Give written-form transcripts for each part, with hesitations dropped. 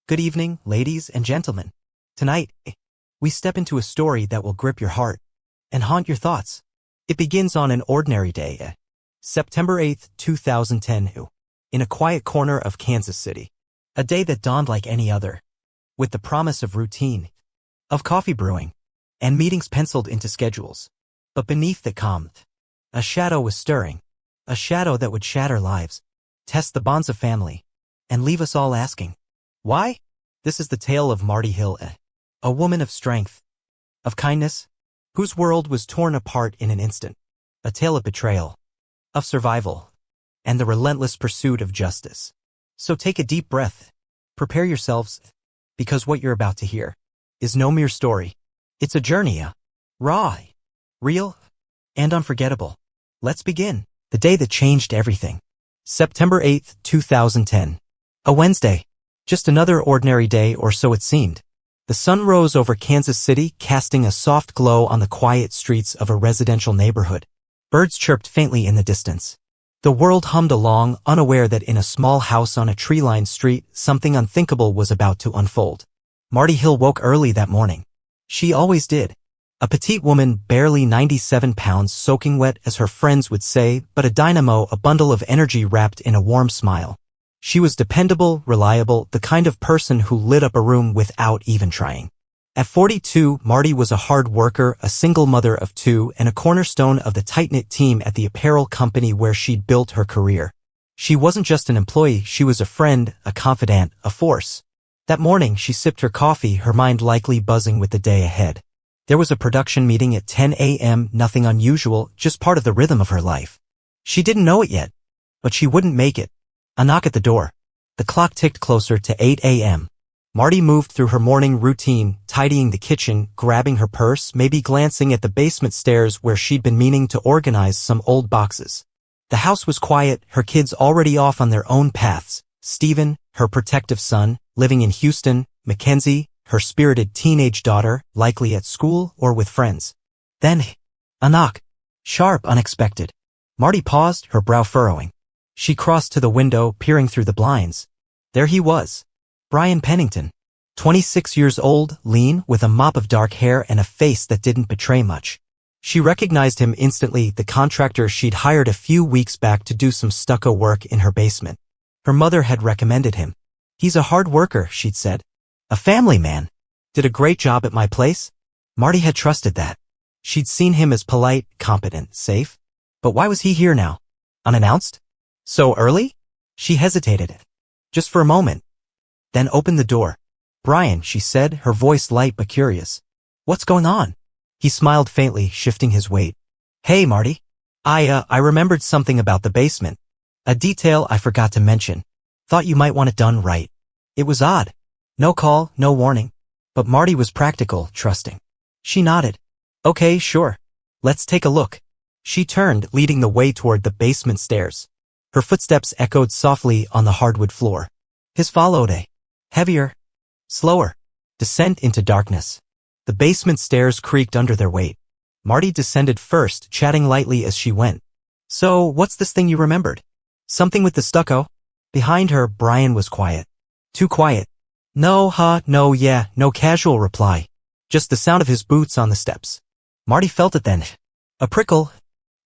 Good evening, ladies and gentlemen. Tonight, we step into a story that will grip your heart and haunt your thoughts. It begins on an ordinary day, September 8th, 2010, in a quiet corner of Kansas City. A day that dawned like any other, with the promise of routine, of coffee brewing, and meetings penciled into schedules. But beneath the calm, a shadow was stirring, a shadow that would shatter lives, test the bonds of family, and leave us all asking, why? This is the tale of Marty Hill, a woman of strength, of kindness, whose world was torn apart in an instant. A tale of betrayal, of survival, and the relentless pursuit of justice. So take a deep breath, prepare yourselves, because what you're about to hear is no mere story. It's a journey, raw, real, and unforgettable. Let's begin. The day that changed everything. September 8th, 2010. A Wednesday. Just another ordinary day, or so it seemed. The sun rose over Kansas City, casting a soft glow on the quiet streets of a residential neighborhood. Birds chirped faintly in the distance. The world hummed along, unaware that in a small house on a tree-lined street, something unthinkable was about to unfold. Marty Hill woke early that morning. She always did. A petite woman, barely 97 pounds, soaking wet as her friends would say, but a dynamo, a bundle of energy wrapped in a warm smile. She was dependable, reliable, the kind of person who lit up a room without even trying. At 42, Marty was a hard worker, a single mother of two, and a cornerstone of the tight-knit team at the apparel company where she'd built her career. She wasn't just an employee, she was a friend, a confidant, a force. That morning, she sipped her coffee, her mind likely buzzing with the day ahead. There was a production meeting at 10 a.m., nothing unusual, just part of the rhythm of her life. She didn't know it yet, but she wouldn't make it. A knock at the door. The clock ticked closer to 8 a.m. Marty moved through her morning routine, tidying the kitchen, grabbing her purse, maybe glancing at the basement stairs where she'd been meaning to organize some old boxes. The house was quiet, her kids already off on their own paths. Stephen, her protective son, living in Houston, Mackenzie, her spirited teenage daughter, likely at school or with friends. Then, a knock. Sharp, unexpected. Marty paused, her brow furrowing. She crossed to the window, peering through the blinds. There he was. Brian Pennington. 26 years old, lean, with a mop of dark hair and a face that didn't betray much. She recognized him instantly, the contractor she'd hired a few weeks back to do some stucco work in her basement. Her mother had recommended him. He's a hard worker, she'd said. A family man. Did a great job at my place. Marty had trusted that. She'd seen him as polite, competent, safe. But why was he here now? Unannounced? So early? She hesitated. Just for a moment. Then opened the door. Brian, she said, her voice light but curious. What's going on? He smiled faintly, shifting his weight. Hey, Marty. I remembered something about the basement. A detail I forgot to mention. Thought you might want it done right. It was odd. No call, no warning. But Marty was practical, trusting. She nodded. Okay, sure. Let's take a look. She turned, leading the way toward the basement stairs. Her footsteps echoed softly on the hardwood floor. His followed, a heavier, slower descent into darkness. The basement stairs creaked under their weight. Marty descended first, chatting lightly as she went. So, what's this thing you remembered? Something with the stucco? Behind her, Brian was quiet. Too quiet. No, casual reply. Just the sound of his boots on the steps. Marty felt it then. A prickle.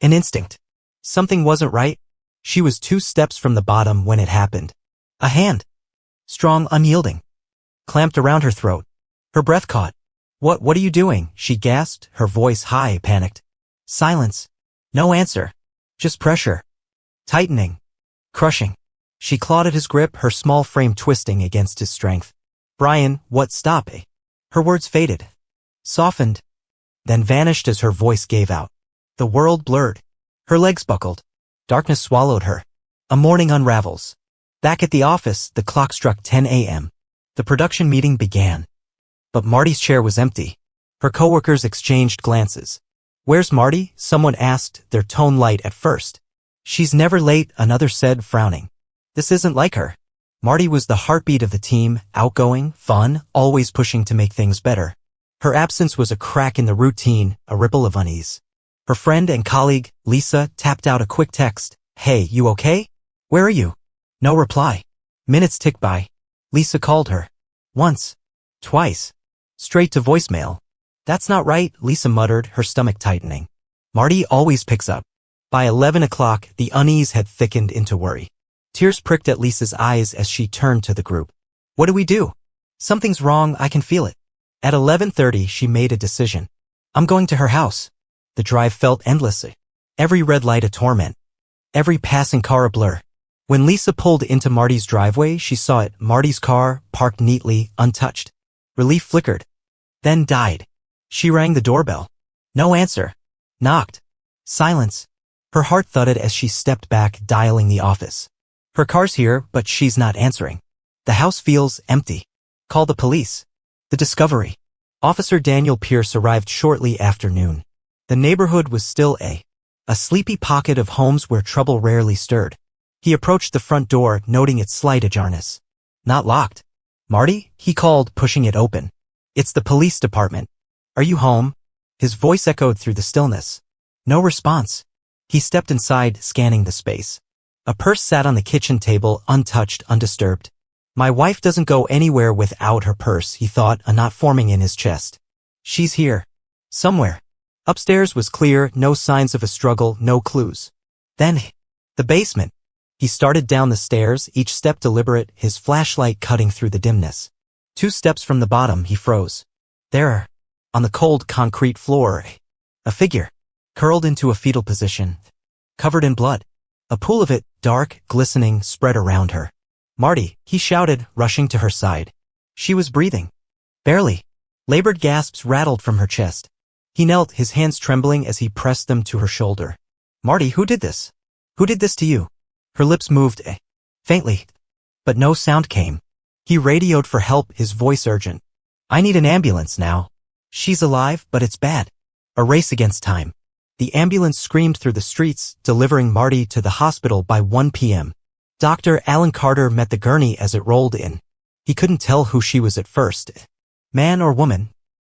An instinct. Something wasn't right. She was 2 steps from the bottom when it happened. A hand. Strong, unyielding. Clamped around her throat. Her breath caught. What are you doing? She gasped, her voice high, panicked. Silence. No answer. Just pressure. Tightening. Crushing. She clawed at his grip, her small frame twisting against his strength. Brian, what? Stop. Her words faded. Softened. Then vanished as her voice gave out. The world blurred. Her legs buckled. Darkness swallowed her. A morning unravels. Back at the office, the clock struck 10 a.m. The production meeting began. But Marty's chair was empty. Her coworkers exchanged glances. Where's Marty? Someone asked, their tone light at first. She's never late, another said, frowning. This isn't like her. Marty was the heartbeat of the team, outgoing, fun, always pushing to make things better. Her absence was a crack in the routine, a ripple of unease. Her friend and colleague, Lisa, tapped out a quick text. Hey, you okay? Where are you? No reply. Minutes ticked by. Lisa called her. Once. Twice. Straight to voicemail. That's not right, Lisa muttered, her stomach tightening. Marty always picks up. By 11 o'clock, the unease had thickened into worry. Tears pricked at Lisa's eyes as she turned to the group. What do we do? Something's wrong, I can feel it. At 11:30, she made a decision. I'm going to her house. The drive felt endless. Every red light a torment. Every passing car a blur. When Lisa pulled into Marty's driveway, she saw it, Marty's car, parked neatly, untouched. Relief flickered. Then died. She rang the doorbell. No answer. Knocked. Silence. Her heart thudded as she stepped back, dialing the office. Her car's here, but she's not answering. The house feels empty. Call the police. The discovery. Officer Daniel Pierce arrived shortly after noon. The neighborhood was still a sleepy pocket of homes where trouble rarely stirred. He approached the front door, noting its slight ajarness. Not locked. Marty? He called, pushing it open. It's the police department. Are you home? His voice echoed through the stillness. No response. He stepped inside, scanning the space. A purse sat on the kitchen table, untouched, undisturbed. My wife doesn't go anywhere without her purse, he thought, a knot forming in his chest. She's here. Somewhere. Upstairs was clear, no signs of a struggle, no clues. Then, the basement. He started down the stairs, each step deliberate, his flashlight cutting through the dimness. 2 steps from the bottom, he froze. There, on the cold concrete floor, a figure, curled into a fetal position, covered in blood. A pool of it, dark, glistening, spread around her. Marty, he shouted, rushing to her side. She was breathing. Barely. Labored gasps rattled from her chest. He knelt, his hands trembling as he pressed them to her shoulder. Marty, who did this? Who did this to you? Her lips moved, faintly. But no sound came. He radioed for help, his voice urgent. I need an ambulance now. She's alive, but it's bad. A race against time. The ambulance screamed through the streets, delivering Marty to the hospital by 1 p.m. Dr. Alan Carter met the gurney as it rolled in. He couldn't tell who she was at first. Man or woman?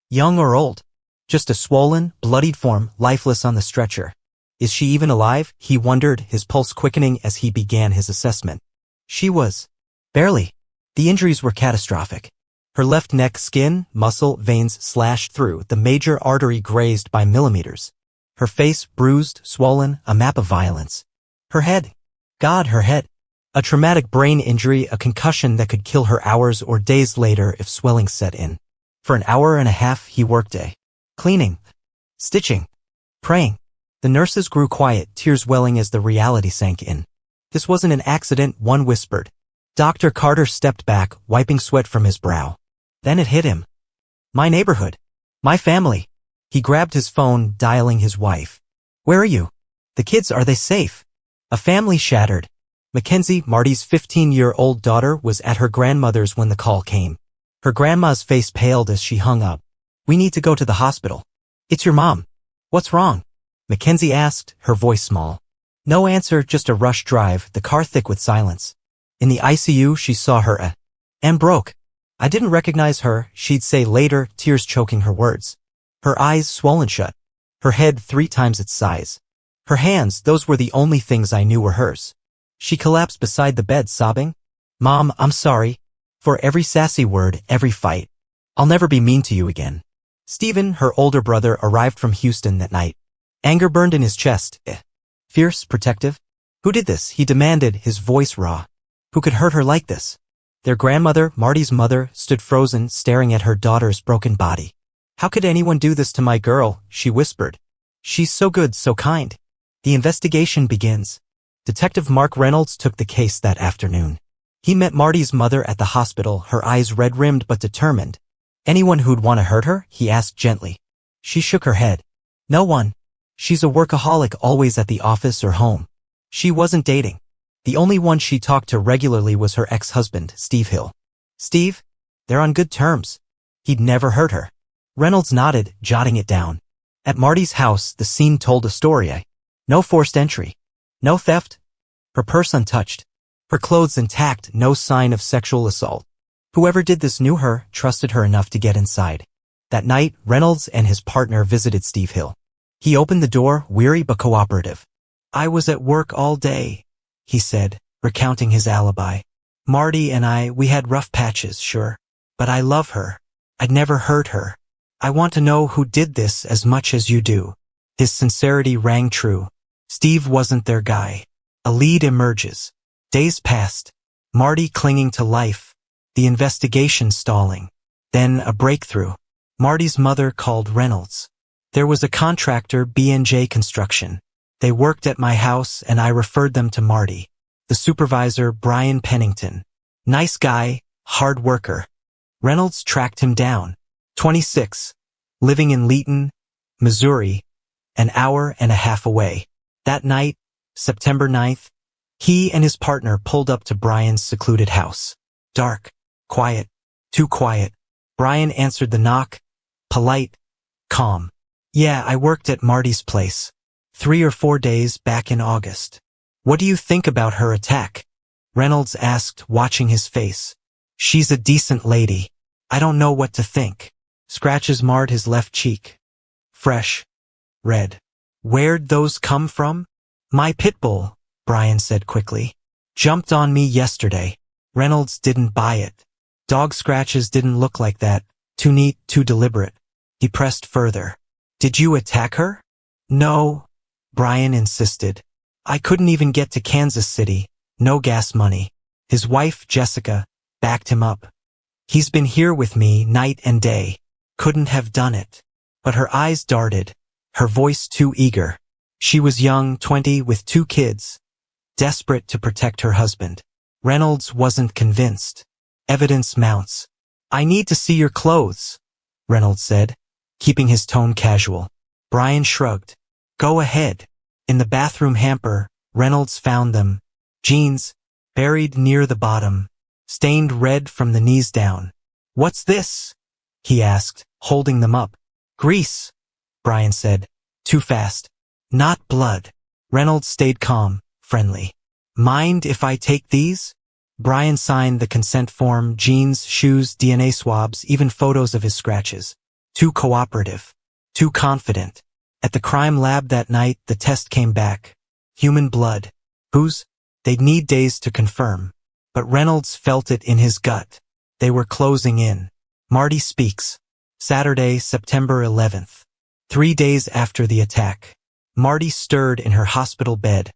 Young or old? Just a swollen, bloodied form, lifeless on the stretcher. Is she even alive? He wondered, his pulse quickening as he began his assessment. She was. Barely. The injuries were catastrophic. Her left neck skin, muscle, veins slashed through, the major artery grazed by millimeters. Her face bruised, swollen, a map of violence. Her head. God, her head. A traumatic brain injury, a concussion that could kill her hours or days later if swelling set in. For an hour and a half, he worked cleaning, stitching, praying. The nurses grew quiet, tears welling as the reality sank in. This wasn't an accident, one whispered. Dr. Carter stepped back, wiping sweat from his brow. Then it hit him. My neighborhood. My family. He grabbed his phone, dialing his wife. Where are you? The kids, are they safe? A family shattered. Mackenzie, Marty's 15-year-old daughter, was at her grandmother's when the call came. Her grandma's face paled as she hung up. We need to go to the hospital. It's your mom. What's wrong? Mackenzie asked, her voice small. No answer, just a rush drive, the car thick with silence. In the ICU, she saw her and broke. I didn't recognize her, she'd say later, tears choking her words. Her eyes swollen shut. Her head 3 times its size. Her hands, those were the only things I knew were hers. She collapsed beside the bed, sobbing. Mom, I'm sorry. For every sassy word, every fight. I'll never be mean to you again. Stephen, her older brother, arrived from Houston that night. Anger burned in his chest. Fierce, protective. Who did this? He demanded, his voice raw. Who could hurt her like this? Their grandmother, Marty's mother, stood frozen, staring at her daughter's broken body. How could anyone do this to my girl? She whispered. She's so good, so kind. The investigation begins. Detective Mark Reynolds took the case that afternoon. He met Marty's mother at the hospital, her eyes red-rimmed but determined. Anyone who'd want to hurt her? He asked gently. She shook her head. No one. She's a workaholic, always at the office or home. She wasn't dating. The only one she talked to regularly was her ex-husband, Steve Hill. Steve? They're on good terms. He'd never hurt her. Reynolds nodded, jotting it down. At Marty's house, the scene told a story. No forced entry. No theft. Her purse untouched. Her clothes intact, no sign of sexual assault. Whoever did this knew her, trusted her enough to get inside. That night, Reynolds and his partner visited Steve Hill. He opened the door, weary but cooperative. I was at work all day, he said, recounting his alibi. Marty and we had rough patches, sure. But I love her. I'd never hurt her. I want to know who did this as much as you do. His sincerity rang true. Steve wasn't their guy. A lead emerges. Days passed. Marty clinging to life. The investigation stalling. Then a breakthrough. Marty's mother called Reynolds. There was a contractor, B&J Construction. They worked at my house and I referred them to Marty. The supervisor, Brian Pennington. Nice guy, hard worker. Reynolds tracked him down. 26. Living in Leeton, Missouri, an hour and a half away. That night, September 9th, he and his partner pulled up to Brian's secluded house. Dark, quiet, too quiet. Brian answered the knock, polite, calm. Yeah, I worked at Marty's place. 3 or 4 days back in August. What do you think about her attack? Reynolds asked, watching his face. She's a decent lady. I don't know what to think. Scratches marred his left cheek. Fresh. Red. Where'd those come from? My pit bull, Brian said quickly. Jumped on me yesterday. Reynolds didn't buy it. Dog scratches didn't look like that. Too neat, too deliberate. He pressed further. Did you attack her? No, Brian insisted. I couldn't even get to Kansas City. No gas money. His wife, Jessica, backed him up. He's been here with me night and day. Couldn't have done it. But her eyes darted, her voice too eager. She was young, 20, with 2 kids, desperate to protect her husband. Reynolds wasn't convinced. Evidence mounts. I need to see your clothes, Reynolds said, keeping his tone casual. Brian shrugged. Go ahead. In the bathroom hamper, Reynolds found them. Jeans, buried near the bottom, stained red from the knees down. What's this? He asked, holding them up. Grease, Brian said. Too fast. Not blood. Reynolds stayed calm, friendly. Mind if I take these? Brian signed the consent form, jeans, shoes, DNA swabs, even photos of his scratches. Too cooperative. Too confident. At the crime lab that night, the test came back. Human blood. Whose? They'd need days to confirm. But Reynolds felt it in his gut. They were closing in. Marty speaks. Saturday, September 11th. 3 days after the attack. Marty stirred in her hospital bed.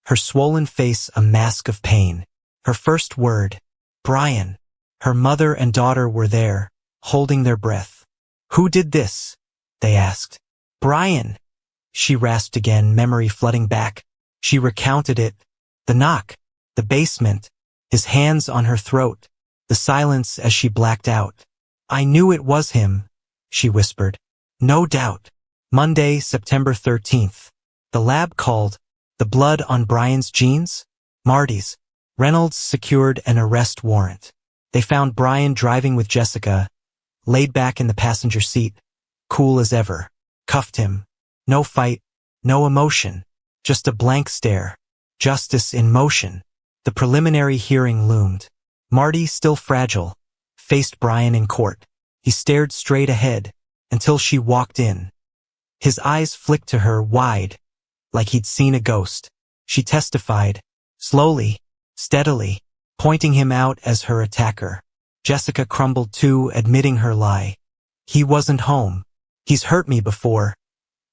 Her swollen face a mask of pain. Her first word. Brian. Her mother and daughter were there, holding their breath. Who did this? They asked. Brian. She rasped again, memory flooding back. She recounted it. The knock. The basement. His hands on her throat. The silence as she blacked out. I knew it was him, she whispered. No doubt. Monday, September 13th. The lab called. The blood on Brian's jeans? Marty's. Reynolds secured an arrest warrant. They found Brian driving with Jessica, laid back in the passenger seat, cool as ever. Cuffed him. No fight, no emotion, just a blank stare. Justice in motion. The preliminary hearing loomed. Marty, still fragile, faced Brian in court. He stared straight ahead until she walked in. His eyes flicked to her wide, like he'd seen a ghost. She testified, slowly, steadily, pointing him out as her attacker. Jessica crumbled too, admitting her lie. He wasn't home. He's hurt me before.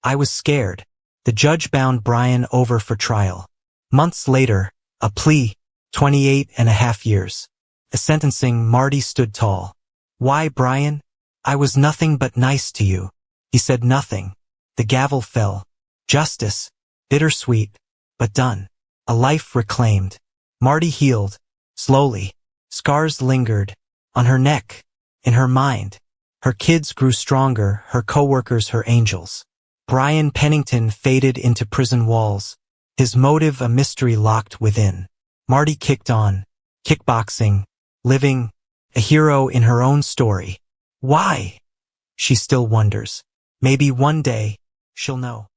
I was scared. The judge bound Brian over for trial. Months later, a plea, 28.5 years. A sentencing, Marty stood tall. Why, Brian? I was nothing but nice to you. He said nothing. The gavel fell. Justice. Bittersweet, but done. A life reclaimed. Marty healed. Slowly. Scars lingered. On her neck. In her mind. Her kids grew stronger, her coworkers her angels. Brian Pennington faded into prison walls. His motive a mystery locked within. Marty kicked on. Kickboxing. Living. A hero in her own story. Why? She still wonders. Maybe one day, she'll know.